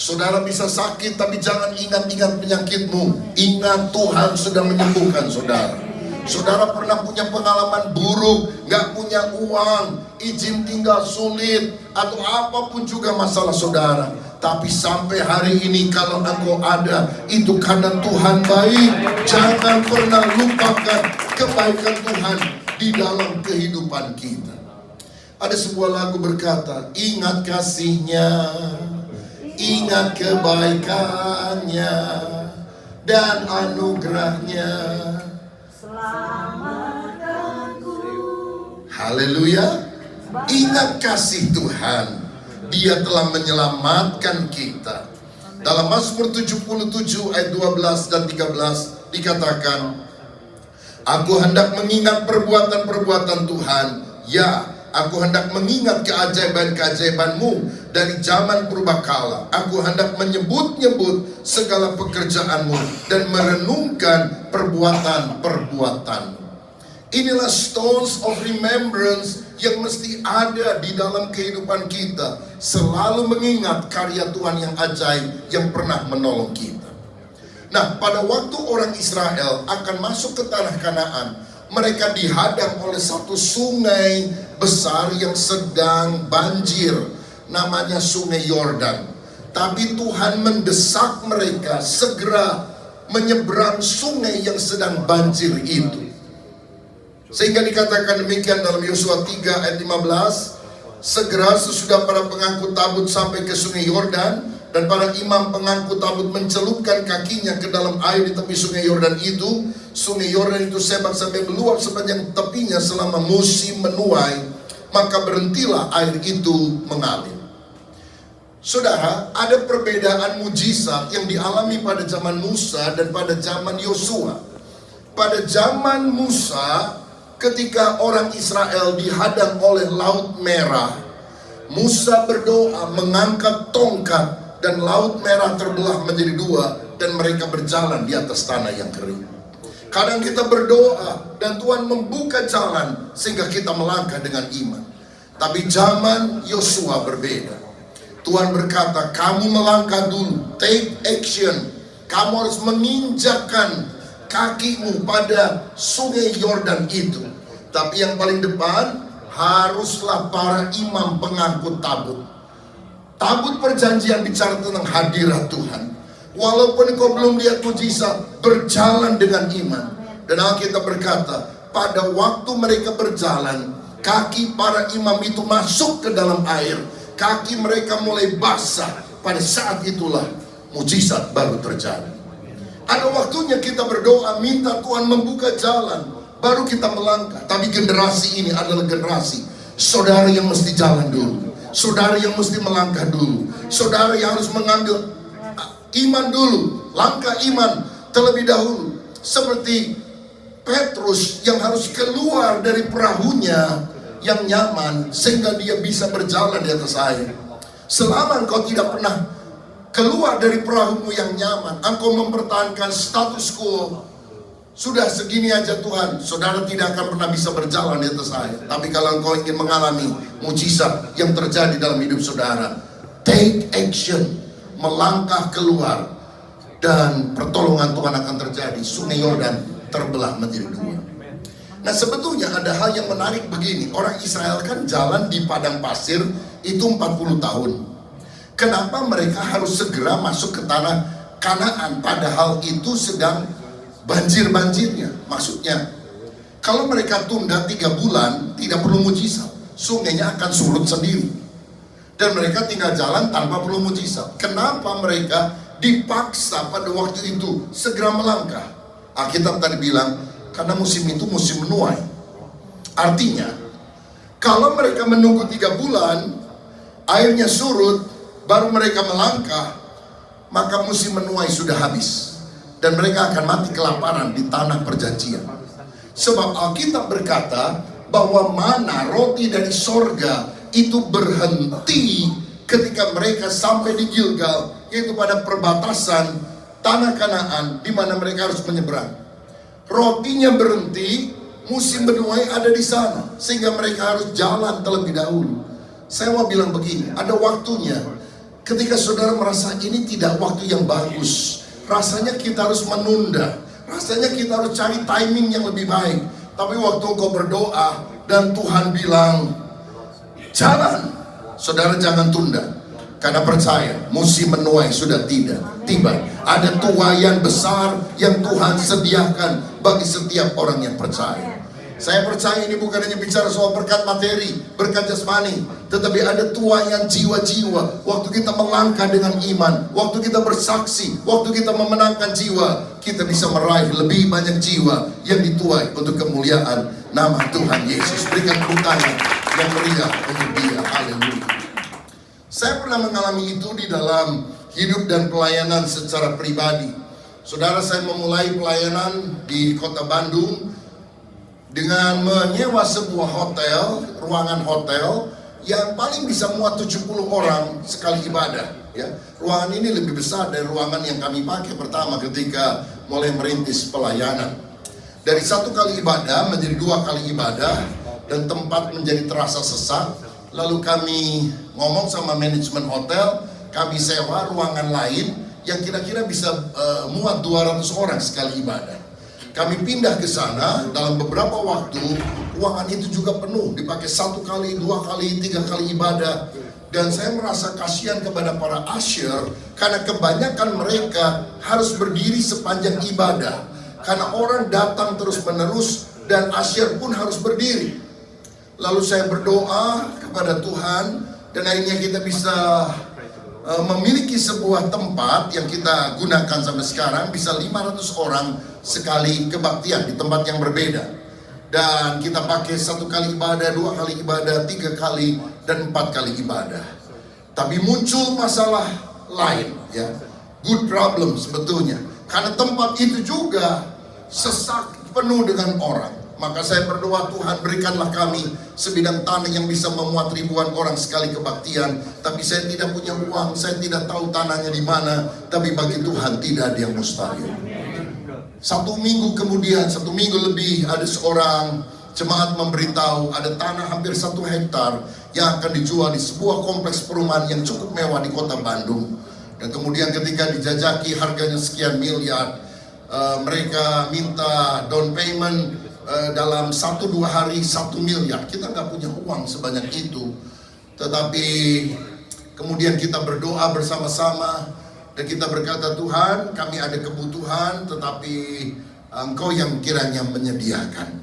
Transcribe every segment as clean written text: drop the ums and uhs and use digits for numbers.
Saudara bisa sakit, tapi jangan ingat-ingat penyakitmu. Ingat Tuhan sudah menyembuhkan saudara. Saudara pernah punya pengalaman buruk, gak punya uang, izin tinggal sulit, atau apapun juga masalah saudara. Tapi sampai hari ini kalau engkau ada, itu karena Tuhan baik. Jangan pernah lupakan kebaikan Tuhan di dalam kehidupan kita. Ada sebuah lagu berkata, ingat kasih-Nya, ingat kebaikannya dan anugerahnya. Selamatkanku. Haleluya. Ingat kasih Tuhan. Dia telah menyelamatkan kita. Dalam Mazmur 77 ayat 12 dan 13 dikatakan, aku hendak mengingat perbuatan-perbuatan Tuhan. Ya, aku hendak mengingat keajaiban-keajaiban-Mu dari zaman purbakala. Aku hendak menyebut-nyebut segala pekerjaan-Mu dan merenungkan perbuatan-perbuatan. Inilah stones of remembrance yang mesti ada di dalam kehidupan kita. Selalu mengingat karya Tuhan yang ajaib yang pernah menolong kita. Nah, pada waktu orang Israel akan masuk ke tanah Kanaan, mereka dihadang oleh satu sungai besar yang sedang banjir, namanya Sungai Yordan. Tapi Tuhan mendesak mereka segera menyeberang sungai yang sedang banjir itu. Sehingga dikatakan demikian dalam Yosua 3 ayat 15, segera sesudah para pengangkut tabut sampai ke Sungai Yordan, dan para imam pengangkut tabut mencelupkan kakinya ke dalam air di tepi Sungai Yordan itu, Sungai Yordan itu sebat sampai meluap sepanjang tepinya selama musim menuai, maka berhentilah air itu mengalir. Saudara, ada perbedaan mujizat yang dialami pada zaman Musa dan pada zaman Yosua. Pada zaman Musa, ketika orang Israel dihadang oleh Laut Merah, Musa berdoa mengangkat tongkat dan Laut Merah terbelah menjadi dua dan mereka berjalan di atas tanah yang kering. Kadang kita berdoa dan Tuhan membuka jalan sehingga kita melangkah dengan iman. Tapi zaman Yosua berbeda. Tuhan berkata, kamu melangkah dulu, take action. Kamu harus menginjakkan kakimu pada Sungai Yordan itu. Tapi yang paling depan haruslah para imam pengangkut tabut. Tabut perjanjian bicara tentang hadirat Tuhan. Walaupun engkau belum lihat mujizat, berjalan dengan iman. Dan Alkitab berkata, pada waktu mereka berjalan, kaki para imam itu masuk ke dalam air. Kaki mereka mulai basah. Pada saat itulah mujizat baru terjadi. Ada waktunya kita berdoa, minta Tuhan membuka jalan, baru kita melangkah. Tapi generasi ini adalah generasi saudara yang mesti jalan dulu, saudara yang mesti melangkah dulu, saudara yang harus mengambil iman dulu, langkah iman terlebih dahulu. Seperti Petrus yang harus keluar dari perahunya yang nyaman sehingga dia bisa berjalan di atas air. Selama engkau tidak pernah keluar dari perahumu yang nyaman, engkau mempertahankan status quo, sudah segini aja Tuhan, saudara tidak akan pernah bisa berjalan di atas air. Tapi kalau engkau ingin mengalami mujizat yang terjadi dalam hidup saudara, take action, melangkah keluar, dan pertolongan Tuhan akan terjadi. Sungai Yordan terbelah menjadi dua. Nah, sebetulnya ada hal yang menarik begini. Orang Israel kan jalan di padang pasir itu 40 tahun. Kenapa mereka harus segera masuk ke tanah Kanaan padahal itu sedang banjir-banjirnya? Maksudnya, kalau mereka tunda 3 bulan, tidak perlu mujizat, sungainya akan surut sendiri. Dan mereka tinggal jalan tanpa perlu mujizat. Kenapa mereka dipaksa pada waktu itu segera melangkah? Alkitab tadi bilang, karena musim itu musim menuai. Artinya, kalau mereka menunggu 3 bulan, airnya surut, baru mereka melangkah, maka musim menuai sudah habis. Dan mereka akan mati kelaparan di tanah perjanjian. Sebab Alkitab berkata bahwa mana roti dari sorga itu berhenti ketika mereka sampai di Gilgal, yaitu pada perbatasan tanah Kanaan di mana mereka harus menyeberang. Rotinya berhenti, musim menuai ada di sana, sehingga mereka harus jalan terlebih dahulu. Saya mau bilang begini, ada waktunya Ketika saudara merasa ini tidak waktu yang bagus, rasanya kita harus menunda, rasanya kita harus cari timing yang lebih baik. Tapi waktu engkau berdoa dan Tuhan bilang jalan, saudara jangan tunda. Karena percaya musim menuai sudah tiba. Ada tuaian besar yang Tuhan sediakan bagi setiap orang yang percaya. Saya percaya ini bukan hanya bicara soal berkat materi, berkat jasmani, tetapi ada tuaian jiwa-jiwa. Waktu kita melangkah dengan iman, waktu kita bersaksi, waktu kita memenangkan jiwa, kita bisa meraih lebih banyak jiwa yang dituai untuk kemuliaan nama Tuhan Yesus. Berikan tepuk tangan yang meriah untuk Dia. Haleluya. Saya pernah mengalami itu di dalam hidup dan pelayanan secara pribadi. Saudara, saya memulai pelayanan di kota Bandung dengan menyewa sebuah hotel, ruangan hotel yang paling bisa muat 70 orang sekali ibadah. Ya, ruangan ini lebih besar dari ruangan yang kami pakai pertama ketika mulai merintis pelayanan. Dari 1 kali ibadah menjadi 2 kali ibadah dan tempat menjadi terasa sesak. Lalu kami ngomong sama manajemen hotel, kami sewa ruangan lain yang kira-kira bisa muat 200 orang sekali ibadah. Kami pindah ke sana, dalam beberapa waktu ruangan itu juga penuh, dipakai 1 kali, 2 kali, 3 kali ibadah. Dan saya merasa kasihan kepada para usher karena kebanyakan mereka harus berdiri sepanjang ibadah. Karena orang datang terus menerus dan usher pun harus berdiri. Lalu saya berdoa kepada Tuhan dan akhirnya kita bisa memiliki sebuah tempat yang kita gunakan sampai sekarang, bisa 500 orang sekali kebaktian di tempat yang berbeda. Dan kita pakai 1 kali ibadah, 2 kali ibadah, 3 kali dan 4 kali ibadah. Tapi muncul masalah lain, ya, good problem sebetulnya, karena tempat itu juga sesak penuh dengan orang. Maka saya berdoa, Tuhan berikanlah kami sebidang tanah yang bisa memuat ribuan orang sekali kebaktian. Tapi saya tidak punya uang, saya tidak tahu tanahnya di mana. Tapi bagi Tuhan tidak ada yang mustahil. 1 minggu kemudian, 1 minggu lebih, ada seorang jemaat memberitahu ada tanah hampir 1 hektar yang akan dijual di sebuah kompleks perumahan yang cukup mewah di kota Bandung. Dan kemudian ketika dijajaki harganya sekian miliar, mereka minta down payment dalam 1-2 hari 1 miliar. Kita nggak punya uang sebanyak itu, tetapi kemudian kita berdoa bersama-sama dan kita berkata, Tuhan kami ada kebutuhan, tetapi Engkau yang kiranya menyediakan.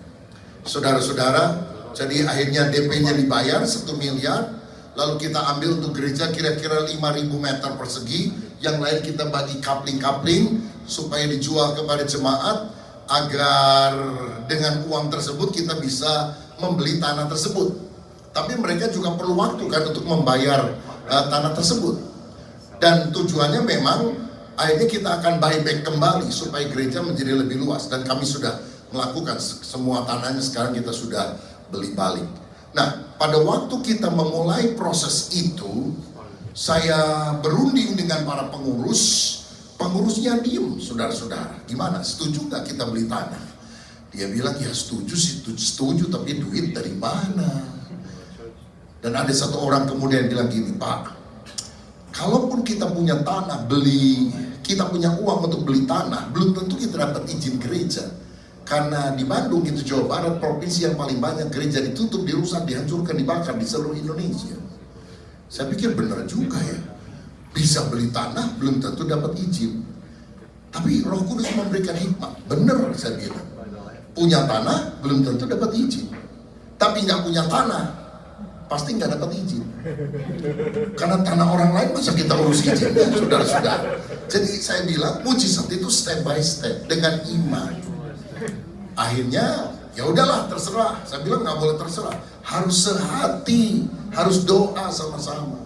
Saudara-saudara, jadi akhirnya DP-nya dibayar 1 miliar. Lalu kita ambil untuk gereja kira-kira 5.000 meter persegi. Yang lain kita bagi kapling-kapling supaya dijual kepada jemaat, agar dengan uang tersebut kita bisa membeli tanah tersebut. Tapi mereka juga perlu waktu kan untuk membayar tanah tersebut. Dan tujuannya memang akhirnya kita akan buyback kembali supaya gereja menjadi lebih luas. Dan kami sudah melakukan semua tanahnya, sekarang kita sudah beli balik. Nah, pada waktu kita memulai proses itu, saya berunding dengan para pengurus. Pengurusnya diem, saudara-saudara. Gimana? Setuju nggak kita beli tanah? Dia bilang, ya setuju sih, setuju, tapi duit dari mana? Dan ada satu orang kemudian bilang gini, Pak, kalaupun kita punya tanah, kita punya uang untuk beli tanah, belum tentu kita dapat izin gereja. Karena di Bandung itu Jawa Barat, provinsi yang paling banyak gereja ditutup, dirusak, dihancurkan, dibakar di seluruh Indonesia. Saya pikir benar juga ya. Bisa beli tanah, belum tentu dapat izin. Tapi Roh Kudus memberikan hikmah. Benar saya bilang. Punya tanah, belum tentu dapat izin. Tapi nggak punya tanah, pasti nggak dapat izin. Karena tanah orang lain masa kita urus izinnya, saudara-saudara. Jadi saya bilang, mujizat itu step by step, dengan iman. Akhirnya, ya udahlah terserah. Saya bilang nggak boleh terserah. Harus sehati, harus doa sama-sama.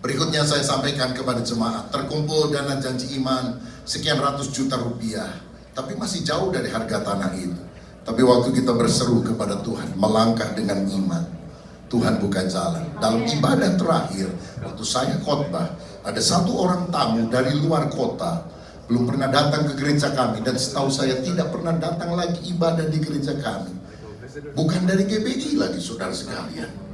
Berikutnya saya sampaikan kepada jemaat, terkumpul dana janji iman sekian ratus juta rupiah, tapi masih jauh dari harga tanah itu. Tapi waktu kita berseru kepada Tuhan, melangkah dengan iman, Tuhan buka jalan. Dalam ibadah terakhir, waktu saya khotbah, ada 1 orang tamu dari luar kota, belum pernah datang ke gereja kami, dan setahu saya tidak pernah datang lagi ibadah di gereja kami. Bukan dari GBI lagi, saudara sekalian.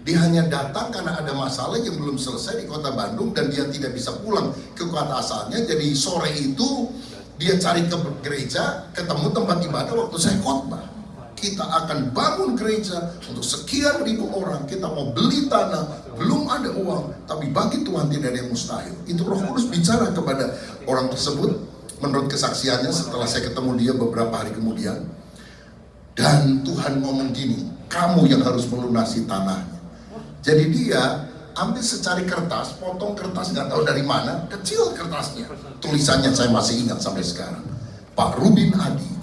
Dia hanya datang karena ada masalah yang belum selesai di kota Bandung dan dia tidak bisa pulang ke kota asalnya. Jadi sore itu dia cari ke gereja, ketemu tempat ibadah waktu saya khotbah. Kita akan bangun gereja untuk sekian ribu orang. Kita mau beli tanah, belum ada uang, tapi bagi Tuhan tidak ada yang mustahil. Itu Roh Kudus bicara kepada orang tersebut. Menurut kesaksiannya setelah saya ketemu dia beberapa hari kemudian. Dan Tuhan ngomong gini, kamu yang harus melunasi tanahnya. Jadi dia ambil secari kertas, potong kertas nggak tahu dari mana, kecil kertasnya. Tulisannya saya masih ingat sampai sekarang. Pak Rubin Adi,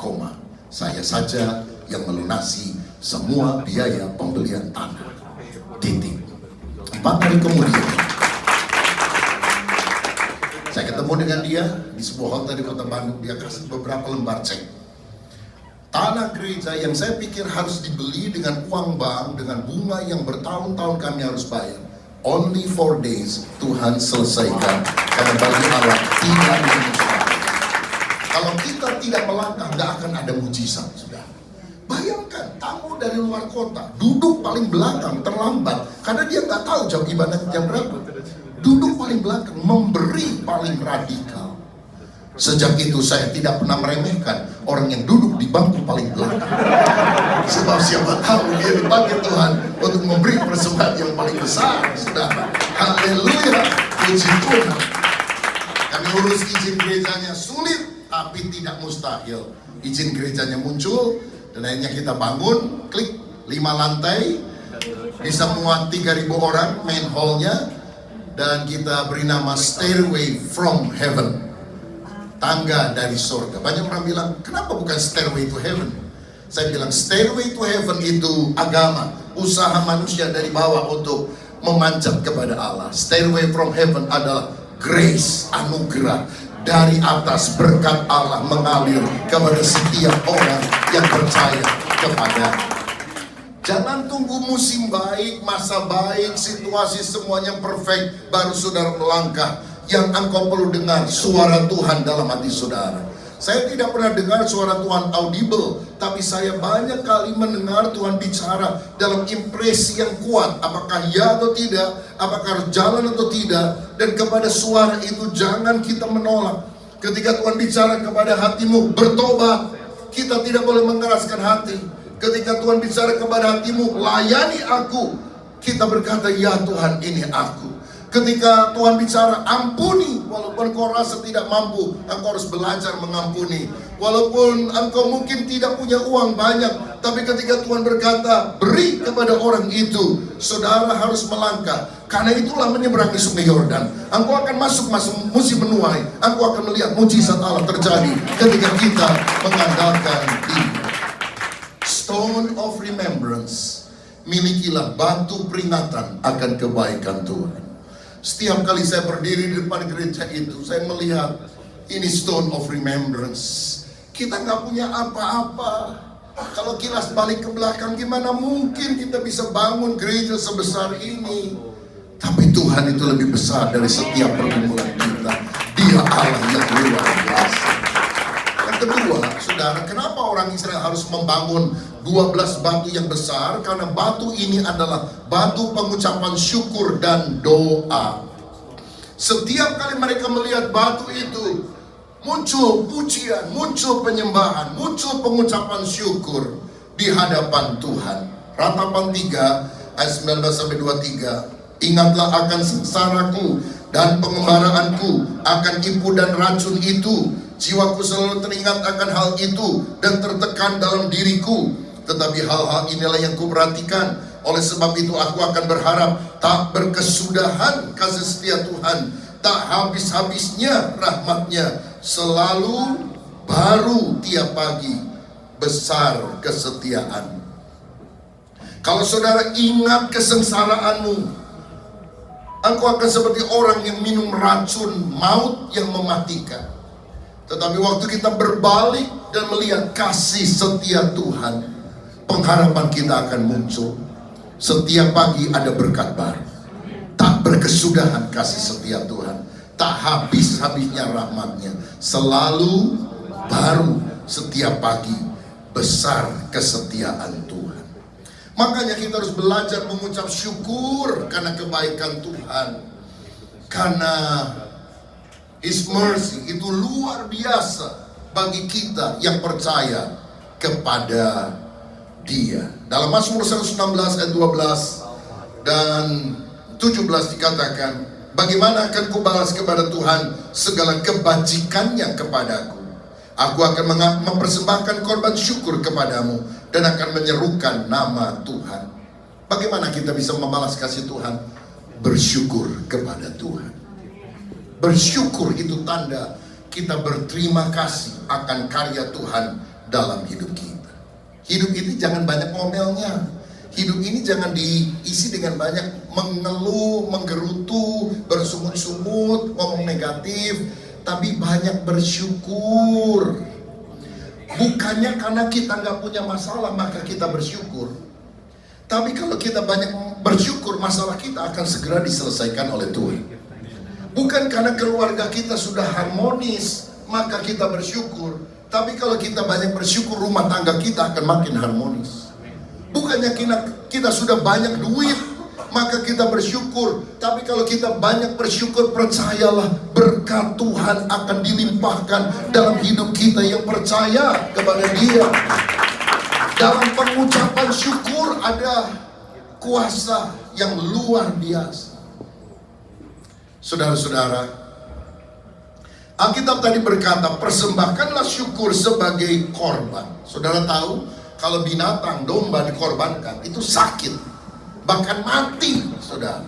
saya saja yang melunasi semua biaya pembelian tanah. Titik. 4 hari kemudian, saya ketemu dengan dia di sebuah hotel di kota Bandung. Dia kasih beberapa lembar cek. Tanah gereja yang saya pikir harus dibeli dengan uang bank, dengan bunga yang bertahun-tahun kami harus bayar. Only 4 days Tuhan selesaikan. Karena bagi Allah tidak ada mustahil. Kalau kita tidak melangkah, nggak akan ada mujizat, sudah. Bayangkan tamu dari luar kota duduk paling belakang, terlambat karena dia nggak tahu jam ibadah jam berapa. Duduk paling belakang, memberi paling radikal. Sejak itu saya tidak pernah meremehkan orang yang duduk di bangku paling belakang. Sebab siapa tahu dia dipakai Tuhan untuk memberi persembahan yang paling besar, saudara. Haleluya, puji Tuhan. Kami urus izin gerejanya sulit, tapi tidak mustahil. Izin gerejanya muncul, dan akhirnya kita bangun, klik 5 lantai, bisa muat 3.000 orang main hallnya, dan kita beri nama Stairway from Heaven, tangga dari surga. Banyak orang bilang, kenapa bukan Stairway to Heaven? Saya bilang Stairway to Heaven itu agama, usaha manusia dari bawah untuk memanjat kepada Allah. Stairway from Heaven adalah grace, anugerah dari atas, berkat Allah mengalir kepada setiap orang yang percaya kepada. Jangan tunggu musim baik, masa baik, situasi semuanya perfect baru saudara melangkah. Yang engkau perlu dengar suara Tuhan dalam hati saudara. Saya tidak pernah dengar suara Tuhan audible, tapi saya banyak kali mendengar Tuhan bicara dalam impresi yang kuat. Apakah ya atau tidak, apakah harus jalan atau tidak. Dan kepada suara itu jangan kita menolak. Ketika Tuhan bicara kepada hatimu, bertobat, kita tidak boleh mengeraskan hati. Ketika Tuhan bicara kepada hatimu, layani aku, kita berkata, ya Tuhan, ini aku. Ketika Tuhan bicara, ampuni, walaupun kau rasa tidak mampu, engkau harus belajar mengampuni. Walaupun engkau mungkin tidak punya uang banyak, tapi ketika Tuhan berkata, beri kepada orang itu, saudara harus melangkah. Karena itulah menyeberangi sungai Yordan. Engkau akan masuk musim menuai. Engkau akan melihat mujizat Allah terjadi ketika kita mengandalkan Dia. Stone of remembrance, milikilah batu peringatan akan kebaikan Tuhan. Setiap kali saya berdiri di depan gereja itu, saya melihat ini stone of remembrance. Kita nggak punya apa-apa. Kalau kilas balik ke belakang, gimana mungkin kita bisa bangun gereja sebesar ini? Tapi Tuhan itu lebih besar dari setiap pergumulan kita. Dia Allah yang luar biasa. Yang kedua, saudara, kenapa orang Israel harus membangun 12 batu yang besar? Karena batu ini adalah batu pengucapan syukur dan doa. Setiap kali mereka melihat batu itu, muncul pujian, muncul penyembahan, muncul pengucapan syukur di hadapan Tuhan. Ratapan 3 ayat 19-23. Ingatlah akan sengsaraku dan pengembaraanku, akan ibu dan racun itu. Jiwaku selalu teringat akan hal itu dan tertekan dalam diriku. Tetapi hal-hal inilah yang kuperhatikan. Oleh sebab itu aku akan berharap tak berkesudahan kasih setia Tuhan, tak habis-habisnya rahmatnya, selalu baru tiap pagi, besar kesetiaan. Kalau saudara ingat kesengsaraanmu, engkau akan seperti orang yang minum racun maut yang mematikan. Tetapi waktu kita berbalik dan melihat kasih setia Tuhan, pengharapan kita akan muncul. Setiap pagi ada berkat baru. Tak berkesudahan kasih setia Tuhan, tak habis-habisnya rahmatnya, selalu baru setiap pagi, besar kesetiaan Tuhan. Makanya kita harus belajar mengucap syukur karena kebaikan Tuhan. Karena His mercy itu luar biasa bagi kita yang percaya kepada Dia. Dalam Mazmur 116 ayat 12 dan 17 dikatakan, bagaimana akan kubalas kepada Tuhan segala kebajikannya kepadaku. Aku akan mempersembahkan korban syukur kepadamu dan akan menyerukan nama Tuhan. Bagaimana kita bisa membalas kasih Tuhan? Bersyukur kepada Tuhan. Bersyukur itu tanda kita berterima kasih akan karya Tuhan dalam hidup kita. Hidup ini jangan banyak ngomelnya. Hidup ini jangan diisi dengan banyak mengeluh, menggerutu, bersungut-sungut, ngomong negatif, tapi banyak bersyukur. Bukannya karena kita nggak punya masalah maka kita bersyukur. Tapi kalau kita banyak bersyukur, masalah kita akan segera diselesaikan oleh Tuhan. Bukan karena keluarga kita sudah harmonis maka kita bersyukur. Tapi kalau kita banyak bersyukur, rumah tangga kita akan makin harmonis. Bukannya kita sudah banyak duit maka kita bersyukur. Tapi kalau kita banyak bersyukur, percayalah berkat Tuhan akan dilimpahkan dalam hidup kita yang percaya kepada Dia. Dalam pengucapan syukur ada kuasa yang luar biasa. Saudara-saudara, Alkitab tadi berkata, persembahkanlah syukur sebagai korban. Saudara tahu, kalau binatang, domba dikorbankan, itu sakit, bahkan mati, saudara.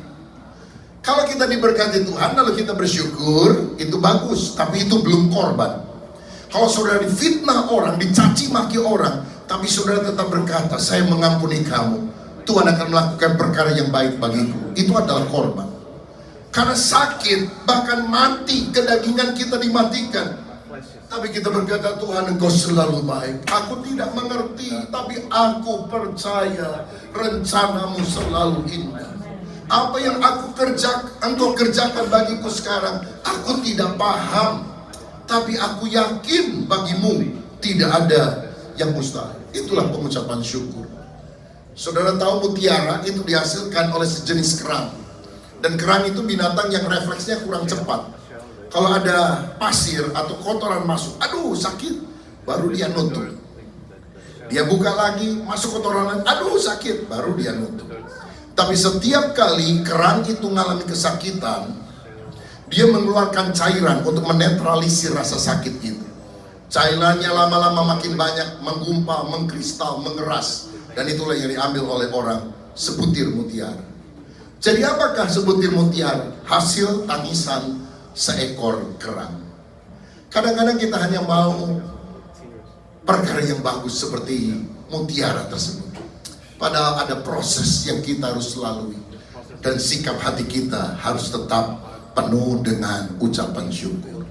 Kalau kita diberkati Tuhan, lalu kita bersyukur, itu bagus, tapi itu belum korban. Kalau saudara difitnah orang, dicaci maki orang, tapi saudara tetap berkata, saya mengampuni kamu, Tuhan akan melakukan perkara yang baik bagiku, itu adalah korban. Karena sakit, bahkan mati, kedagingan kita dimatikan. Tapi kita berkata, Tuhan Engkau selalu baik. Aku tidak mengerti, tapi aku percaya rencanamu selalu indah. Apa yang Engkau kerjakan bagiku sekarang, aku tidak paham. Tapi aku yakin bagimu tidak ada yang mustahil. Itulah pengucapan syukur. Saudara tahu mutiara itu dihasilkan oleh sejenis kerang. Dan kerang itu binatang yang refleksnya kurang cepat. Kalau ada pasir atau kotoran masuk, aduh sakit, baru dia nutup. Dia buka lagi, masuk kotoran lagi, aduh sakit, baru dia nutup. Tapi setiap kali kerang itu mengalami kesakitan, dia mengeluarkan cairan untuk menetralisir rasa sakit itu. Cairannya lama-lama makin banyak, menggumpal, mengkristal, mengeras. Dan itulah yang diambil oleh orang, sebutir mutiara. Jadi apakah sebutir mutiara? Hasil tangisan seekor kerang. Kadang-kadang kita hanya mau perkara yang bagus seperti mutiara tersebut. Padahal ada proses yang kita harus lalui. Dan sikap hati kita harus tetap penuh dengan ucapan syukur.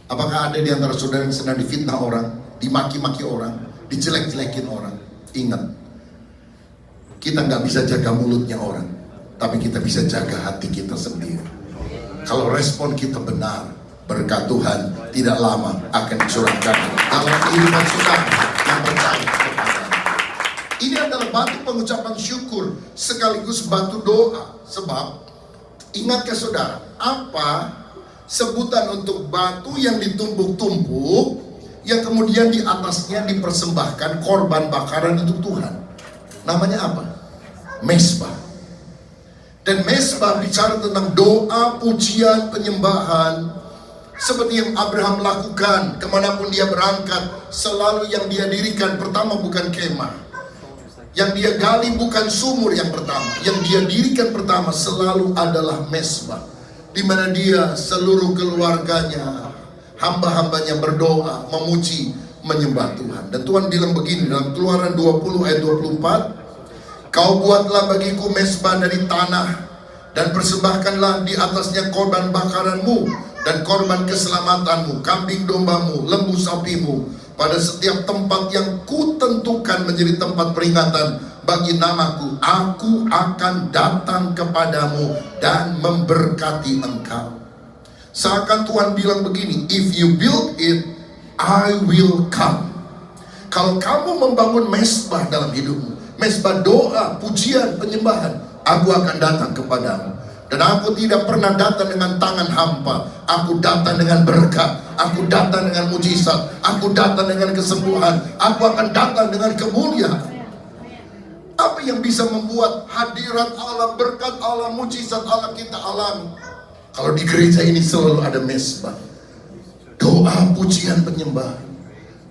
Apakah ada di antara saudara yang sedang difitnah orang, dimaki-maki orang, dijelek-jelekin orang? Ingat, kita nggak bisa jaga mulutnya orang, tapi kita bisa jaga hati kita sendiri. Kalau respon kita benar, berkat Tuhan tidak lama akan dicurahkan dalam kehidupan saudara yang percaya kepada. Ini adalah batu pengucapan syukur sekaligus batu doa. Sebab ingatkah saudara, apa sebutan untuk batu yang ditumpuk-tumpuk yang kemudian di atasnya dipersembahkan korban bakaran untuk Tuhan? Namanya apa? Mezbah. Dan mezbah bicara tentang doa, pujian, penyembahan. Seperti yang Abraham lakukan kemanapun dia berangkat, selalu yang dia dirikan pertama bukan kemah. Yang dia gali bukan sumur yang pertama. Yang dia dirikan pertama selalu adalah mezbah, di mana dia seluruh keluarganya, hamba-hambanya berdoa, memuji, menyembah Tuhan. Dan Tuhan bilang begini dalam Keluaran 20 ayat 24, kau buatlah bagiku mezbah dari tanah dan persembahkanlah di atasnya korban bakaranmu dan korban keselamatanmu, kambing dombamu, lembu sapimu, pada setiap tempat yang kutentukan menjadi tempat peringatan bagi namaku. Aku akan datang kepadamu dan memberkati engkau. Seakan Tuhan bilang begini, if you build it, I will come. Kalau kamu membangun mezbah dalam hidupmu, mesbah doa, pujian, penyembahan, aku akan datang kepadamu. Dan aku tidak pernah datang dengan tangan hampa. Aku datang dengan berkat. Aku datang dengan mujizat. Aku datang dengan kesembuhan. Aku akan datang dengan kemuliaan. Apa yang bisa membuat hadirat Allah, berkat Allah, mujizat Allah kita alami? Kalau di gereja ini selalu ada mesbah, doa, pujian, penyembahan.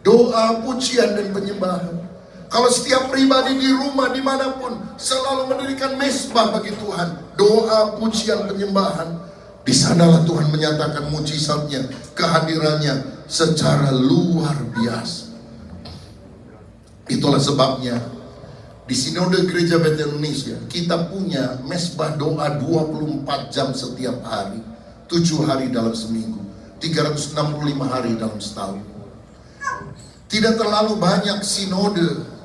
Doa, pujian, dan penyembahan. Kalau setiap pribadi di rumah dimanapun selalu mendirikan mesbah bagi Tuhan, doa, pujian, penyembahan, di sanalah Tuhan menyatakan mujizatnya, kehadirannya secara luar biasa. Itulah sebabnya di Sinode Gereja Bethel Indonesia kita punya mesbah doa 24 jam setiap hari, 7 hari dalam seminggu, 365 hari dalam setahun. Tidak terlalu banyak sinode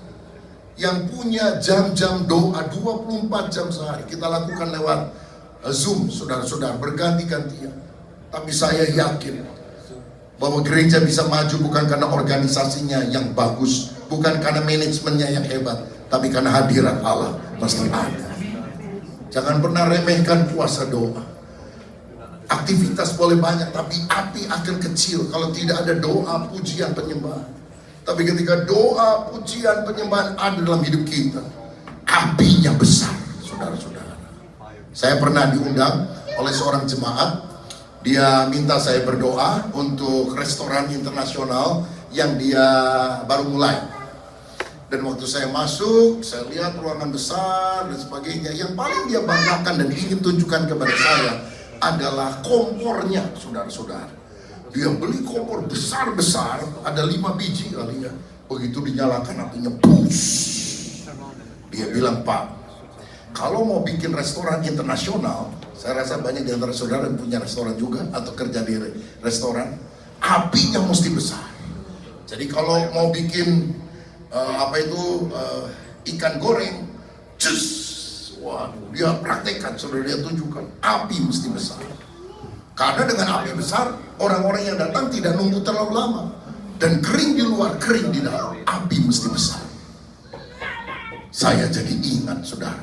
yang punya jam-jam doa 24 jam sehari. Kita lakukan lewat Zoom, saudara-saudara, berganti-gantian. Tapi saya yakin bahwa gereja bisa maju bukan karena organisasinya yang bagus, bukan karena manajemennya yang hebat, tapi karena hadirat Allah pasti ada. Jangan pernah remehkan puasa doa. Aktivitas boleh banyak, tapi api akan kecil kalau tidak ada doa, pujian, penyembahan. Tapi ketika doa, pujian, penyembahan ada dalam hidup kita, apinya besar, saudara-saudara. Saya pernah diundang oleh seorang jemaat. Dia minta saya berdoa untuk restoran internasional yang dia baru mulai. Dan waktu saya masuk, saya lihat ruangan besar dan sebagainya. Yang paling dia banggakan dan ingin tunjukkan kepada saya adalah kompornya, saudara-saudara. Dia beli kompor besar-besar, ada 5 biji kali ya. Begitu dinyalakan apinya, push. Dia bilang, Pak, kalau mau bikin restoran internasional, saya rasa banyak di antara saudara yang punya restoran juga atau kerja di restoran, apinya mesti besar. Jadi kalau mau bikin ikan goreng, cus, wah, dia praktekkan, saudara, dia tunjukkan, api mesti besar. Karena dengan api besar, orang-orang yang datang tidak nunggu terlalu lama. Dan kering di luar, kering di dalam. Api mesti besar. Saya jadi ingat, saudara.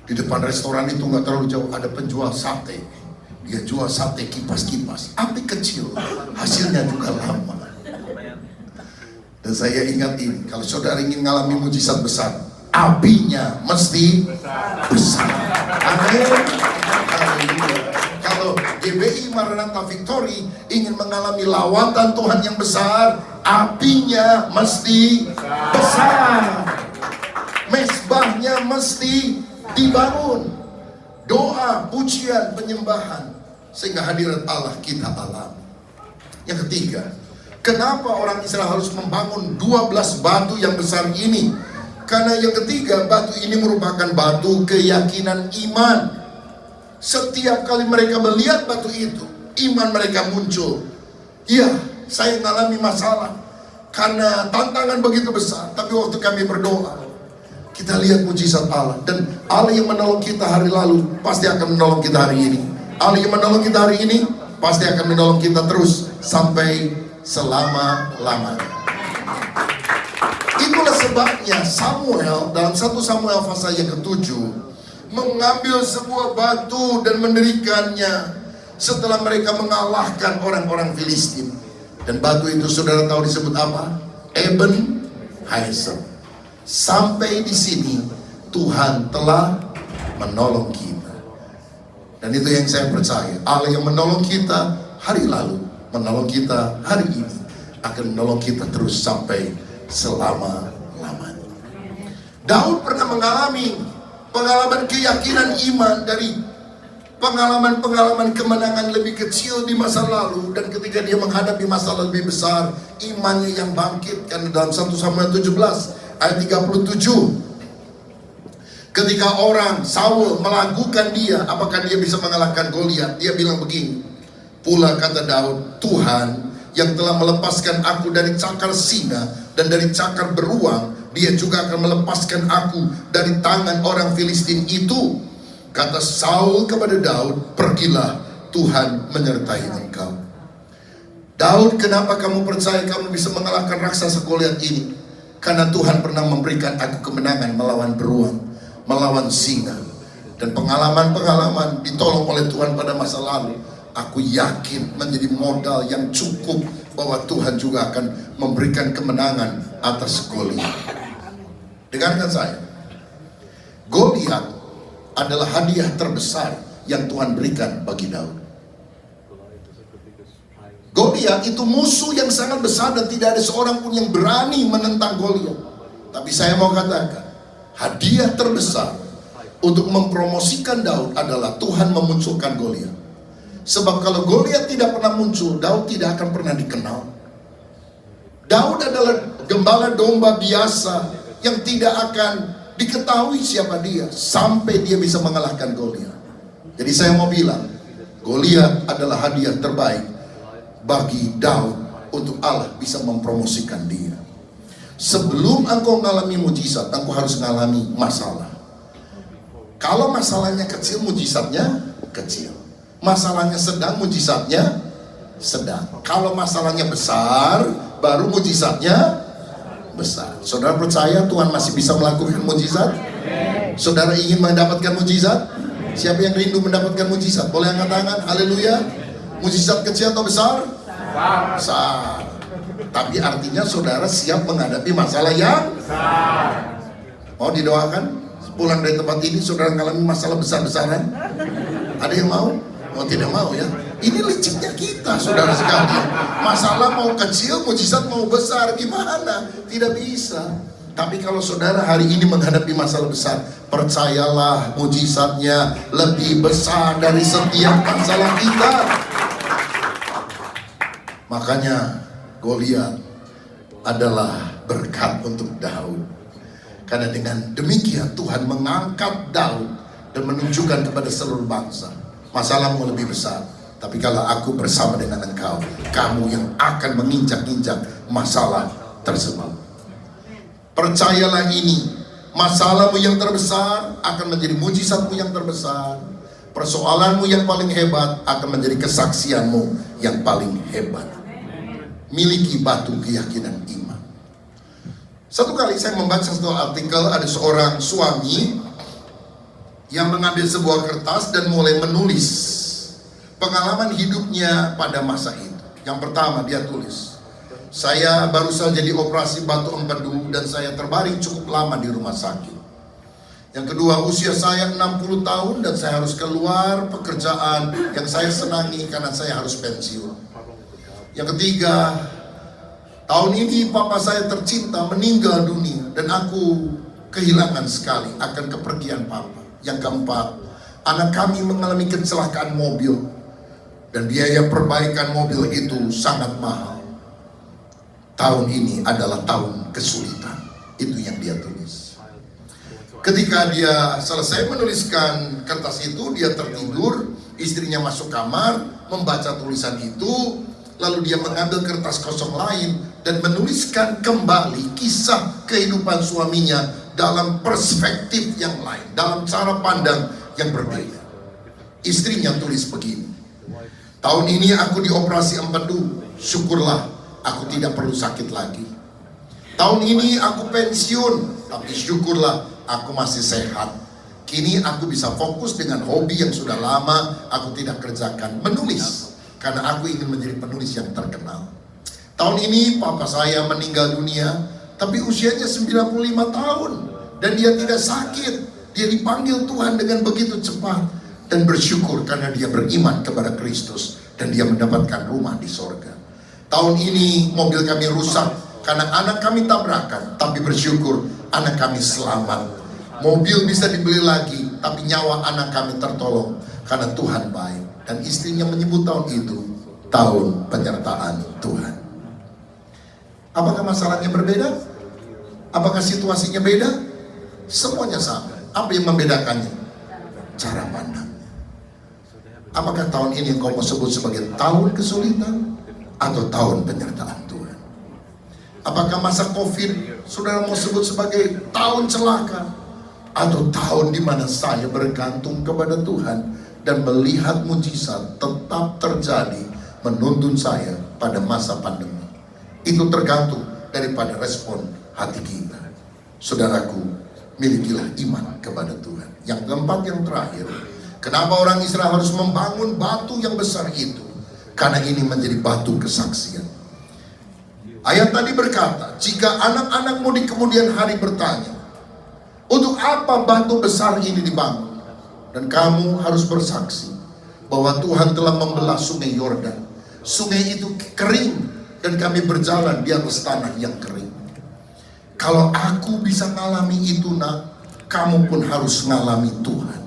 Di depan restoran itu nggak terlalu jauh, ada penjual sate. Dia jual sate kipas-kipas. Api kecil, hasilnya juga lama. Dan saya ingat ini, kalau saudara ingin mengalami mujizat besar, apinya mesti besar. Amin. Kalau GBI Maranatha Victory ingin mengalami lawatan Tuhan yang besar, apinya mesti besar. Mesbahnya mesti dibangun. Doa, pujian, penyembahan, sehingga hadirat Allah kita alami. Yang ketiga, kenapa orang Israel harus membangun 12 batu yang besar ini? Karena yang ketiga, batu ini merupakan batu keyakinan iman. Setiap kali mereka melihat batu itu, iman mereka muncul. Ya, saya mengalami masalah karena tantangan begitu besar. Tapi waktu kami berdoa, kita lihat mujizat Allah. Dan Allah yang menolong kita hari lalu pasti akan menolong kita hari ini. Allah yang menolong kita hari ini pasti akan menolong kita terus sampai selama-lamanya. Itulah sebabnya Samuel dalam 1 Samuel pasal yang ke-7 mengambil sebuah batu dan mendirikannya setelah mereka mengalahkan orang-orang Filistin. Dan batu itu saudara tahu disebut apa? Ebenezer. Sampai di sini Tuhan telah menolong kita. Dan itu yang saya percaya. Allah yang menolong kita hari lalu, menolong kita hari ini, akan menolong kita terus sampai selama-lamanya. Daud pernah mengalami pengalaman keyakinan iman dari pengalaman-pengalaman kemenangan lebih kecil di masa lalu. Dan ketika dia menghadapi masalah lebih besar, imannya yang bangkit. Karena dalam 1 Samuel 17 ayat 37, ketika orang Saul melakukan dia, apakah dia bisa mengalahkan Goliat? Dia bilang begini, pula kata Daud, Tuhan yang telah melepaskan aku dari cakar singa dan dari cakar beruang, Dia juga akan melepaskan aku dari tangan orang Filistin itu. Kata Saul kepada Daud, pergilah, Tuhan menyertai engkau. Daud, kenapa kamu percaya kamu bisa mengalahkan raksasa Goliat ini? Karena Tuhan pernah memberikan aku kemenangan melawan beruang, melawan singa. Dan pengalaman-pengalaman ditolong oleh Tuhan pada masa lalu, aku yakin menjadi modal yang cukup bahwa Tuhan juga akan memberikan kemenangan atas Goliat. Dengarkan saya, Goliat adalah hadiah terbesar yang Tuhan berikan bagi Daud. Goliat itu musuh yang sangat besar dan tidak ada seorang pun yang berani menentang Goliat. Tapi saya mau katakan, hadiah terbesar untuk mempromosikan Daud adalah Tuhan memunculkan Goliat. Sebab kalau Goliat tidak pernah muncul, Daud tidak akan pernah dikenal. Daud adalah gembala domba biasa yang tidak akan diketahui siapa dia sampai dia bisa mengalahkan Goliat. Jadi saya mau bilang, Goliat adalah hadiah terbaik bagi Daud untuk Allah bisa mempromosikan dia. Sebelum engkau mengalami mujizat, engkau harus mengalami masalah. Kalau masalahnya kecil, mujizatnya kecil. Masalahnya sedang, mujizatnya sedang. Kalau masalahnya besar, baru mujizatnya besar. Saudara percaya Tuhan masih bisa melakukan mujizat? Saudara ingin mendapatkan mujizat? Siapa yang rindu mendapatkan mujizat? Boleh angkat tangan, haleluya. Mujizat kecil atau besar? Besar. Tapi artinya saudara siap menghadapi masalah yang besar. Mau didoakan? Pulang dari tempat ini saudara mengalami masalah besar-besaran? Ada yang mau? Oh tidak mau ya. Ini liciknya kita saudara sekalian. Masalah mau kecil, mujizat mau besar, gimana? Tidak bisa. Tapi kalau saudara hari ini menghadapi masalah besar, percayalah mujizatnya lebih besar dari setiap masalah kita. Makanya Goliat adalah berkat untuk Daud. Karena dengan demikian Tuhan mengangkat Daud dan menunjukkan kepada seluruh bangsa, masalahmu lebih besar, tapi kalau aku bersama dengan engkau, kamu yang akan menginjak-injak masalah tersebut. Percayalah ini, masalahmu yang terbesar akan menjadi mujizatmu yang terbesar. Persoalanmu yang paling hebat akan menjadi kesaksianmu yang paling hebat. Miliki batu keyakinan iman. Satu kali saya membaca satu artikel, ada seorang suami yang mengambil sebuah kertas dan mulai menulis pengalaman hidupnya pada masa itu. Yang pertama dia tulis, saya baru saja dioperasi batu empedu dan saya terbaring cukup lama di rumah sakit. Yang kedua, usia saya 60 tahun dan saya harus keluar pekerjaan yang saya senangi karena saya harus pensiun. Yang ketiga, tahun ini papa saya tercinta meninggal dunia dan aku kehilangan sekali akan kepergian papa. Yang keempat, anak kami mengalami kecelakaan mobil dan biaya perbaikan mobil itu sangat mahal. Tahun ini adalah tahun kesulitan. Itu yang dia tulis. Ketika dia selesai menuliskan kertas itu, dia tertidur, istrinya masuk kamar, membaca tulisan itu, lalu dia mengambil kertas kosong lain dan menuliskan kembali kisah kehidupan suaminya dalam perspektif yang lain, dalam cara pandang yang berbeda. Istrinya tulis begini, tahun ini aku dioperasi empedu, syukurlah aku tidak perlu sakit lagi. Tahun ini aku pensiun, tapi syukurlah aku masih sehat. Kini aku bisa fokus dengan hobi yang sudah lama aku tidak kerjakan, menulis. Karena aku ingin menjadi penulis yang terkenal. Tahun ini papa saya meninggal dunia, tapi usianya 95 tahun. Dan dia tidak sakit. Dia dipanggil Tuhan dengan begitu cepat. Dan bersyukur karena dia beriman kepada Kristus. Dan dia mendapatkan rumah di sorga. Tahun ini mobil kami rusak karena anak kami tabrakan. Tapi bersyukur anak kami selamat. Mobil bisa dibeli lagi, tapi nyawa anak kami tertolong. Karena Tuhan baik. Dan istrinya menyebut tahun itu tahun penyertaan Tuhan. Apakah masalahnya berbeda? Apakah situasinya beda? Semuanya sama. Apa yang membedakannya? Cara pandang. Apakah tahun ini yang kau mau sebut sebagai tahun kesulitan atau tahun penyertaan Tuhan? Apakah masa COVID saudara mau sebut sebagai tahun celaka atau tahun di mana saya bergantung kepada Tuhan dan melihat mujizat tetap terjadi menuntun saya pada masa pandemi? Itu tergantung daripada respon hati kita. Saudaraku, milikilah iman kepada Tuhan. Yang keempat, yang terakhir, kenapa orang Israel harus membangun batu yang besar itu? Karena ini menjadi batu kesaksian. Ayat tadi berkata, jika anak-anakmu di kemudian hari bertanya, untuk apa batu besar ini dibangun? Dan kamu harus bersaksi bahwa Tuhan telah membelah sungai Yordan. Sungai itu kering dan kami berjalan di atas tanah yang kering. Kalau aku bisa mengalami itu, nak, kamu pun harus mengalami Tuhan.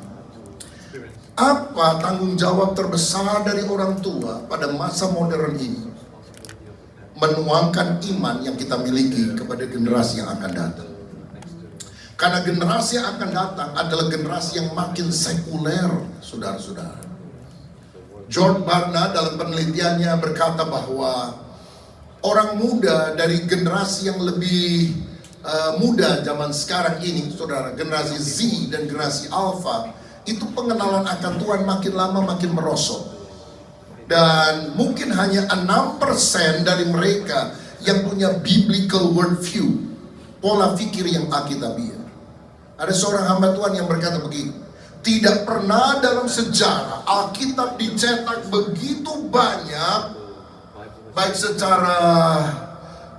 Apa tanggung jawab terbesar dari orang tua pada masa modern ini? Menuangkan iman yang kita miliki kepada generasi yang akan datang. Karena generasi yang akan datang adalah generasi yang makin sekuler, saudara-saudara. George Barna dalam penelitiannya berkata bahwa orang muda dari generasi yang lebih muda zaman sekarang ini, saudara, generasi Z dan generasi Alpha, itu pengenalan akan Tuhan makin lama makin merosot. Dan mungkin hanya 6% dari mereka yang punya biblical worldview, pola pikir yang alkitabiah. Ada seorang hamba Tuhan yang berkata begini, tidak pernah dalam sejarah Alkitab dicetak begitu banyak, baik secara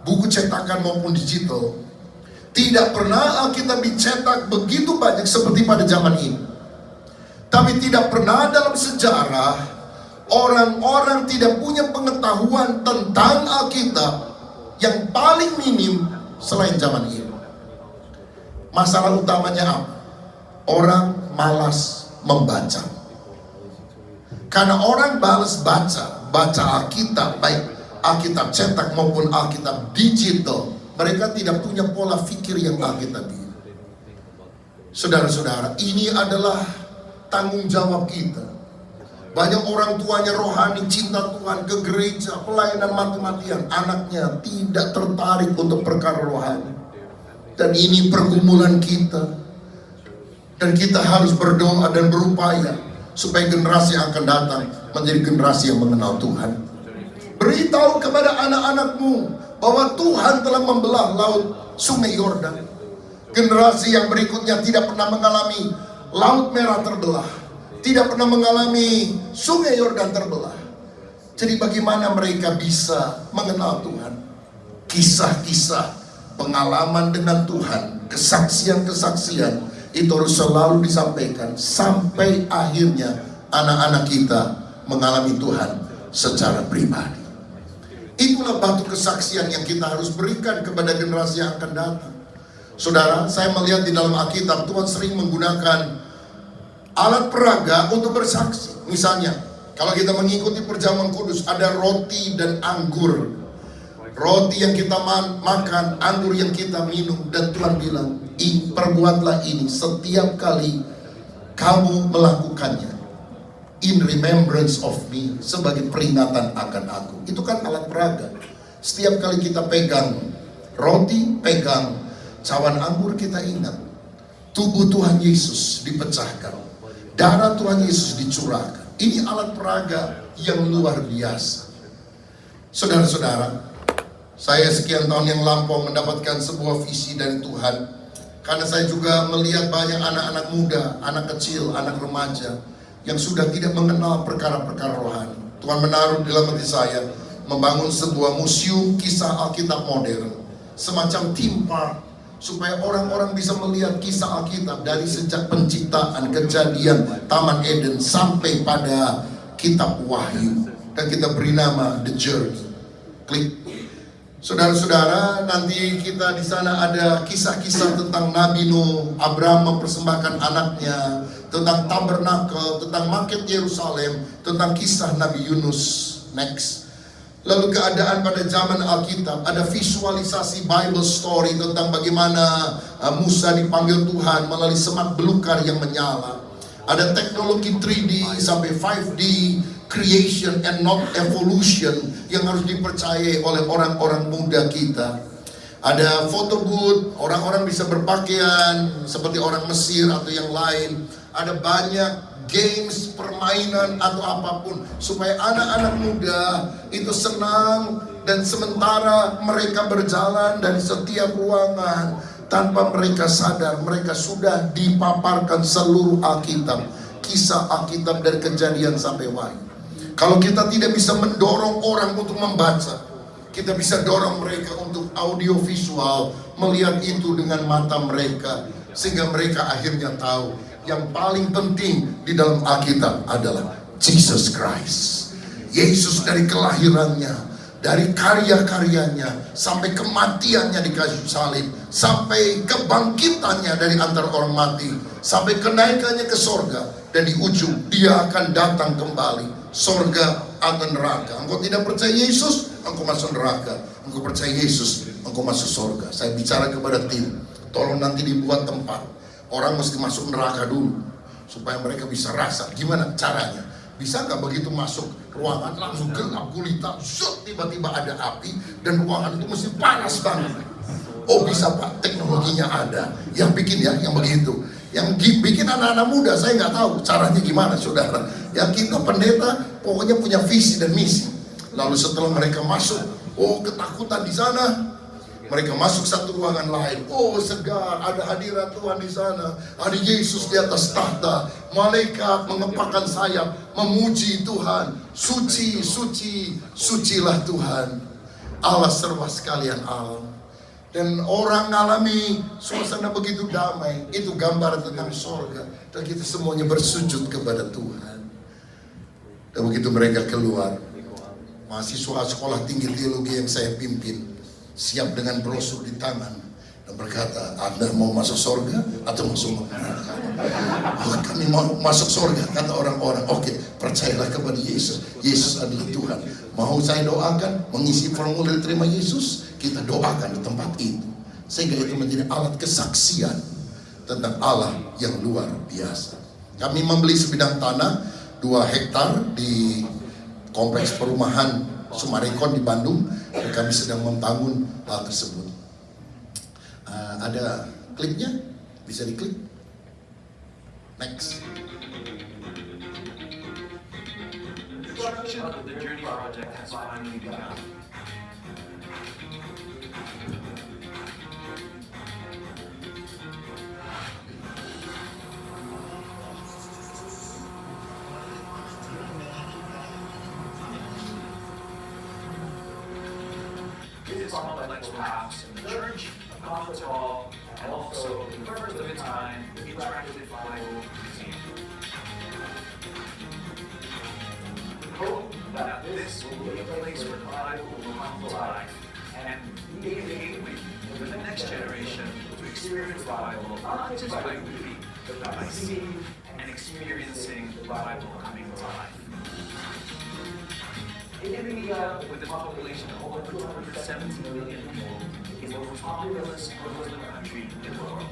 buku cetakan maupun digital. Tidak pernah Alkitab dicetak begitu banyak seperti pada zaman ini. Tapi tidak pernah dalam sejarah orang-orang tidak punya pengetahuan tentang Alkitab yang paling minim selain zaman ini. Masalah utamanya apa? Orang malas membaca. Karena orang malas baca Alkitab, baik Alkitab cetak maupun Alkitab digital, mereka tidak punya pola pikir yang alkitabiah. Saudara-saudara, ini adalah tanggung jawab kita. Banyak orang tuanya rohani, cinta Tuhan, ke gereja, pelayanan mati-matian. Anaknya tidak tertarik untuk perkara rohani. Dan ini pergumulan kita. Dan kita harus berdoa dan berupaya supaya generasi yang akan datang menjadi generasi yang mengenal Tuhan. Beritahu kepada anak-anakmu bahwa Tuhan telah membelah laut sungai Yordan. Generasi yang berikutnya tidak pernah mengalami laut merah terbelah, tidak pernah mengalami sungai Yordan terbelah. Jadi bagaimana mereka bisa mengenal Tuhan? Kisah-kisah pengalaman dengan Tuhan, kesaksian-kesaksian itu harus selalu disampaikan sampai akhirnya anak-anak kita mengalami Tuhan secara pribadi. Itulah batu kesaksian yang kita harus berikan kepada generasi yang akan datang. Saudara, saya melihat di dalam Alkitab Tuhan sering menggunakan alat peraga untuk bersaksi. Misalnya, kalau kita mengikuti perjamuan kudus, ada roti dan anggur. Roti yang kita makan, anggur yang kita minum. Dan Tuhan bilang, perbuatlah ini setiap kali kamu melakukannya, in remembrance of me, sebagai peringatan akan aku. Itu kan alat peraga. Setiap kali kita pegang roti, pegang cawan anggur, kita ingat tubuh Tuhan Yesus dipecahkan, darah Tuhan Yesus dicurahkan. Ini alat peraga yang luar biasa. Saudara-saudara, saya sekian tahun yang lampau mendapatkan sebuah visi dari Tuhan. Karena saya juga melihat banyak anak-anak muda, anak kecil, anak remaja yang sudah tidak mengenal perkara-perkara rohani. Tuhan menaruh dalam hati saya membangun sebuah museum kisah Alkitab modern, semacam theme park, supaya orang-orang bisa melihat kisah Alkitab dari sejak penciptaan, kejadian, Taman Eden sampai pada kitab Wahyu. Dan kita beri nama The Journey. Klik. Saudara-saudara, nanti kita di sana ada kisah-kisah tentang Nabi Nuh, Abraham mempersembahkan anaknya, tentang tabernakel, tentang maket Yerusalem, tentang kisah Nabi Yunus. Next. Lalu keadaan pada zaman Alkitab, ada visualisasi Bible story tentang bagaimana Musa dipanggil Tuhan melalui semak belukar yang menyala. Ada teknologi 3D sampai 5D, creation and not evolution, yang harus dipercayai oleh orang-orang muda kita. Ada photo booth, orang-orang bisa berpakaian seperti orang Mesir atau yang lain. Ada banyak games, permainan atau apapun, supaya anak-anak muda itu senang Dan sementara mereka berjalan dari setiap ruangan, tanpa mereka sadar, mereka sudah dipaparkan seluruh Alkitab, kisah Alkitab dari Kejadian sampai Wahyu. Kalau kita tidak bisa mendorong orang untuk membaca, kita bisa dorong mereka untuk audio visual, melihat itu dengan mata mereka, sehingga mereka akhirnya tahu yang paling penting di dalam Alkitab adalah Jesus Christ. Yesus dari kelahirannya, dari karya-karyanya, sampai kematiannya di kayu salib, sampai kebangkitannya dari antara orang mati, sampai kenaikannya ke sorga, dan di ujung dia akan datang kembali, sorga atau neraka. Engkau tidak percaya Yesus, engkau masuk neraka. Engkau percaya Yesus, engkau masuk sorga. Saya bicara kepada tim, tolong nanti dibuat tempat, orang mesti masuk neraka dulu, supaya mereka bisa rasa gimana caranya. Bisa nggak begitu masuk ruangan langsung gelap gulita, tiba-tiba ada api dan ruangan itu mesti panas banget. Oh bisa Pak, teknologinya ada. Yang bikin ya, yang begitu. Yang bikin anak-anak muda, saya nggak tahu caranya gimana saudara. Yang kita pendeta pokoknya punya visi dan misi. Lalu setelah mereka masuk, oh ketakutan di sana. Mereka masuk satu ruangan lain. Oh segar, ada hadirat Tuhan di sana. Ada Yesus di atas tahta. Malaikat mengepakkan sayap, memuji Tuhan. Suci, suci, sucilah Tuhan, Allah serba sekalian alam. Dan orang mengalami suasana begitu damai. Itu gambar tentang sorga. Dan kita semuanya bersujud kepada Tuhan. Dan begitu mereka keluar, mahasiswa sekolah tinggi teologi yang saya pimpin siap dengan brosur di tangan dan berkata, Anda mau masuk sorga atau masuk neraka? Oh, kami mau masuk sorga, kata orang-orang. Oke, percayalah kepada Yesus. Yesus adalah Tuhan. Mau saya doakan, mengisi formulir terima Yesus, kita doakan di tempat itu, sehingga itu menjadi alat kesaksian tentang Allah yang luar biasa. Kami membeli sebidang tanah 2 hektar di kompleks perumahan Sumarekon di Bandung, dan kami sedang membangun hal tersebut. Ada klipnya, bisa diklik. Next. Construction of the Journey project has finally begun. It is complex perhaps in the church, a conference hall, and also the first of its kind, the interactive Bible museum. We hope that this will be a place where the Bible will come to life and be a gateway for the next generation to experience the Bible, not just by reading, but by seeing and experiencing the Bible coming to life. India, with a population of over 270 million people, is the most populous Muslim country in the world.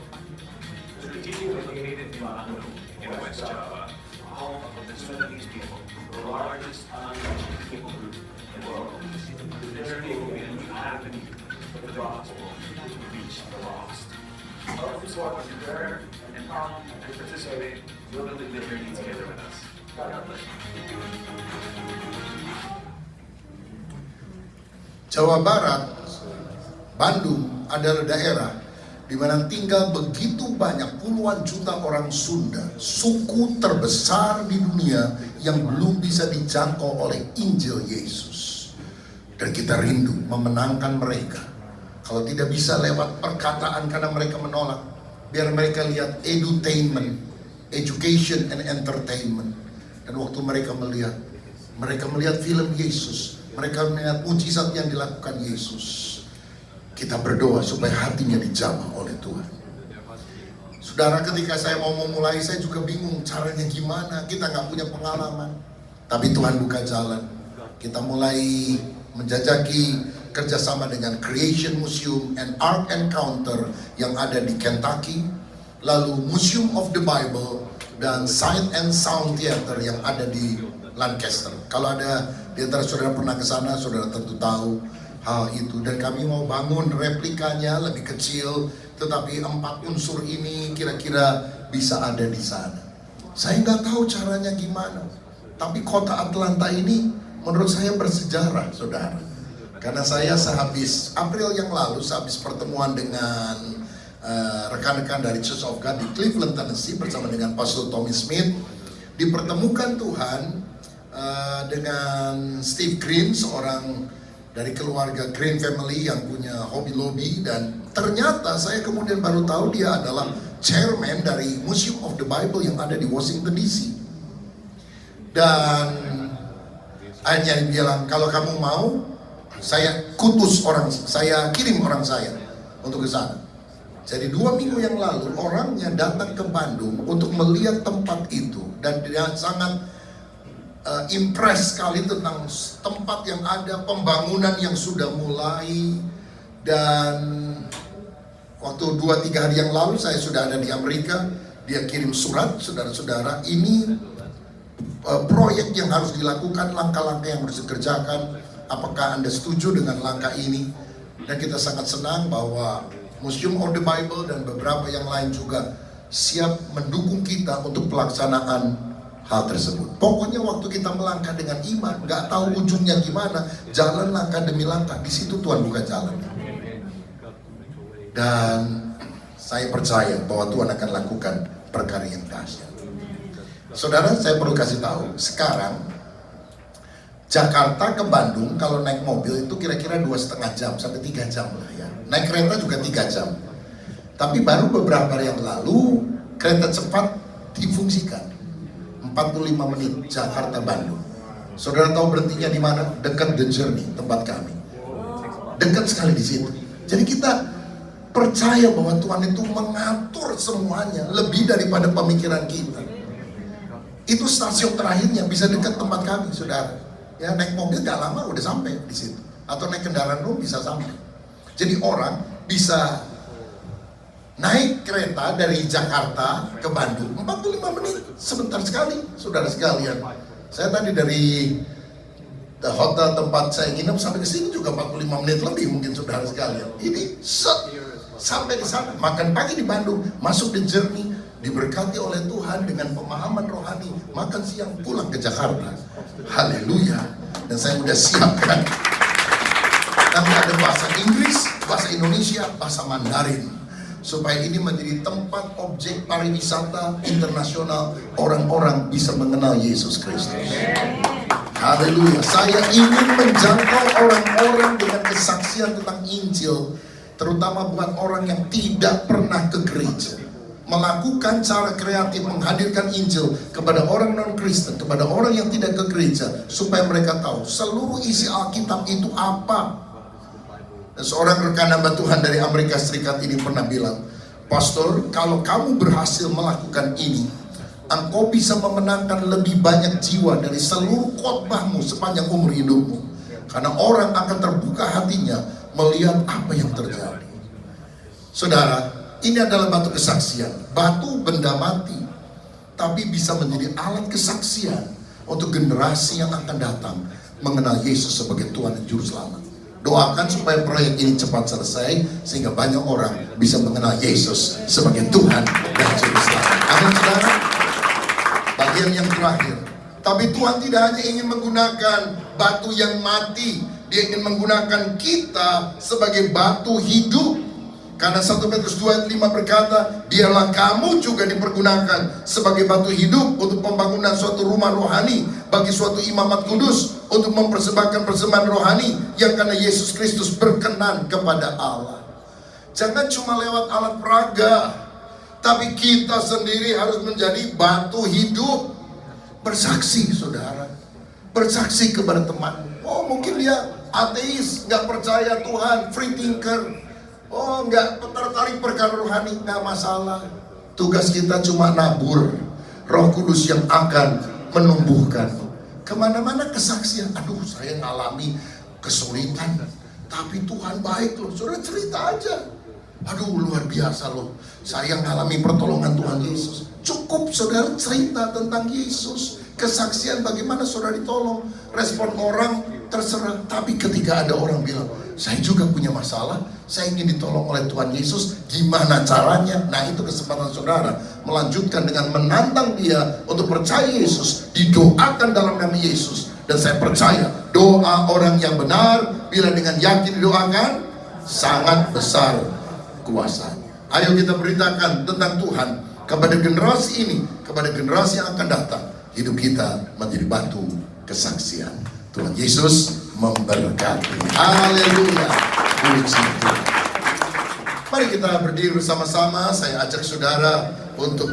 Strategically located in Bandung, in West Java, home of the Sudanese people, the largest unreached people group in the world. The journey will be a new avenue for the gospel to reach the lost. Help support us in prayer and come and participate, building the journey together with us. God bless you. Jawa Barat, Bandung adalah daerah di mana tinggal begitu banyak puluhan juta orang Sunda, suku terbesar di dunia yang belum bisa dijangkau oleh Injil Yesus. Dan kita rindu memenangkan mereka. Kalau tidak bisa lewat perkataan karena mereka menolak, biar mereka lihat edutainment, education and entertainment. Dan waktu mereka melihat film Yesus, mereka melihat mujizat yang dilakukan Yesus. Kita berdoa supaya hatinya dijamah oleh Tuhan. Saudara, ketika saya mau memulai, saya juga bingung caranya gimana. Kita nggak punya pengalaman, tapi Tuhan buka jalan. Kita mulai menjajaki kerjasama dengan Creation Museum and Art Encounter yang ada di Kentucky, lalu Museum of the Bible dan Sight and Sound Theater yang ada di Lancaster. Kalau ada di antara saudara pernah ke sana, saudara tentu tahu hal itu. Dan kami mau bangun replikanya lebih kecil, tetapi 4 unsur ini kira-kira bisa ada di sana. Saya nggak tahu caranya gimana, tapi kota Atlanta ini menurut saya bersejarah, saudara. Karena saya sehabis April yang lalu, sehabis pertemuan dengan rekan-rekan dari Church of God di Cleveland, Tennessee bersama dengan Pastor Tommy Smith, dipertemukan Tuhan dengan Steve Green, seorang dari keluarga Green Family yang punya Hobby Lobby, dan ternyata saya kemudian baru tahu dia adalah chairman dari Museum of the Bible yang ada di Washington DC. Dan hanya bilang, kalau kamu mau, saya kutus orang, saya kirim orang saya untuk ke sana. Jadi 2 minggu yang lalu orangnya datang ke Bandung untuk melihat tempat itu, dan dia sangat impress sekali tentang tempat yang ada, pembangunan yang sudah mulai. Dan waktu 2-3 hari yang lalu saya sudah ada di Amerika, dia kirim surat, saudara-saudara, ini proyek yang harus dilakukan, langkah-langkah yang harus dikerjakan. Apakah Anda setuju dengan langkah ini? Dan kita sangat senang bahwa Museum of the Bible dan beberapa yang lain juga siap mendukung kita untuk pelaksanaan hal tersebut. Pokoknya waktu kita melangkah dengan iman, gak tahu ujungnya gimana, jalan langkah demi langkah, di situ Tuhan buka jalan. Dan saya percaya bahwa Tuhan akan lakukan perkara yang dahsyat. Saudara, saya perlu kasih tahu, sekarang Jakarta ke Bandung kalau naik mobil itu kira-kira 2,5 jam sampai 3 jam lah ya. Naik kereta juga 3 jam. Tapi baru beberapa hari yang lalu kereta cepat difungsikan, 45 menit Jakarta Bandung. Saudara tahu berhentinya di mana? Dekat The Journey, tempat kami. Dekat sekali di situ. Jadi kita percaya bahwa Tuhan itu mengatur semuanya lebih daripada pemikiran kita. Itu stasiun terakhirnya bisa dekat tempat kami, saudara. Ya, naik mobil gak lama udah sampai di situ, atau naik kendaraan umum bisa sampai. Jadi orang bisa naik kereta dari Jakarta ke Bandung 45 menit, sebentar sekali, saudara sekalian. Saya tadi dari hotel tempat saya nginep sampai ke sini juga 45 menit lebih mungkin, saudara sekalian. Ini sampai ke sana, makan pagi di Bandung, masuk di Journey, diberkati oleh Tuhan dengan pemahaman rohani, makan siang, pulang ke Jakarta. Haleluya. Dan saya udah siapkan, nanti ada bahasa Inggris, bahasa Indonesia, bahasa Mandarin, supaya ini menjadi tempat objek pariwisata internasional, orang-orang bisa mengenal Yesus Kristus. Haleluya. Saya ingin menjangkau orang-orang dengan kesaksian tentang Injil, terutama buat orang yang tidak pernah ke gereja. Melakukan cara kreatif menghadirkan Injil kepada orang non-Kristen, kepada orang yang tidak ke gereja, supaya mereka tahu seluruh isi Alkitab itu apa. Dan seorang rekan hamba Tuhan dari Amerika Serikat ini pernah bilang, Pastor, kalau kamu berhasil melakukan ini, engkau bisa memenangkan lebih banyak jiwa dari seluruh khotbahmu sepanjang umur hidupmu. Karena orang akan terbuka hatinya melihat apa yang terjadi. Saudara, ini adalah batu kesaksian, batu benda mati, tapi bisa menjadi alat kesaksian untuk generasi yang akan datang mengenal Yesus sebagai Tuhan dan Juru Selamat. Doakan supaya proyek ini cepat selesai, sehingga banyak orang bisa mengenal Yesus sebagai Tuhan dan Juru Selamat. Amin, saudara. Bagian yang terakhir, tapi Tuhan tidak hanya ingin menggunakan batu yang mati, Dia ingin menggunakan kita sebagai batu hidup. Karena 1 Petrus 2 ayat 5 berkata, biarlah kamu juga dipergunakan sebagai batu hidup untuk pembangunan suatu rumah rohani bagi suatu imamat kudus, untuk mempersembahkan persembahan rohani yang karena Yesus Kristus berkenan kepada Allah. Jangan cuma lewat alat peraga, tapi kita sendiri harus menjadi batu hidup. Bersaksi, saudara. Bersaksi kepada teman. Oh, mungkin dia ateis, gak percaya Tuhan, free thinker. Oh, enggak tertarik perkara rohani, enggak masalah. Tugas kita cuma nabur Roh Kudus yang akan menumbuhkan. Kemana-mana kesaksian, aduh saya ngalami kesulitan, tapi Tuhan baik loh. Saudara cerita aja, aduh luar biasa loh, saya ngalami pertolongan Tuhan Yesus. Cukup saudara cerita tentang Yesus, kesaksian bagaimana saudara ditolong. Respon orang terserah, tapi ketika ada orang bilang, saya juga punya masalah, saya ingin ditolong oleh Tuhan Yesus, gimana caranya? Nah, itu kesempatan saudara melanjutkan dengan menantang dia untuk percaya Yesus, didoakan dalam nama Yesus, Dan saya percaya doa orang yang benar bila dengan yakin didoakan sangat besar kuasanya. Ayo kita beritakan tentang Tuhan kepada generasi ini, kepada generasi yang akan datang. Hidup kita menjadi batu kesaksian. Tuhan Yesus memberkati. Haleluya. Puji Tuhan. Mari kita berdiri bersama-sama. Saya ajak saudara untuk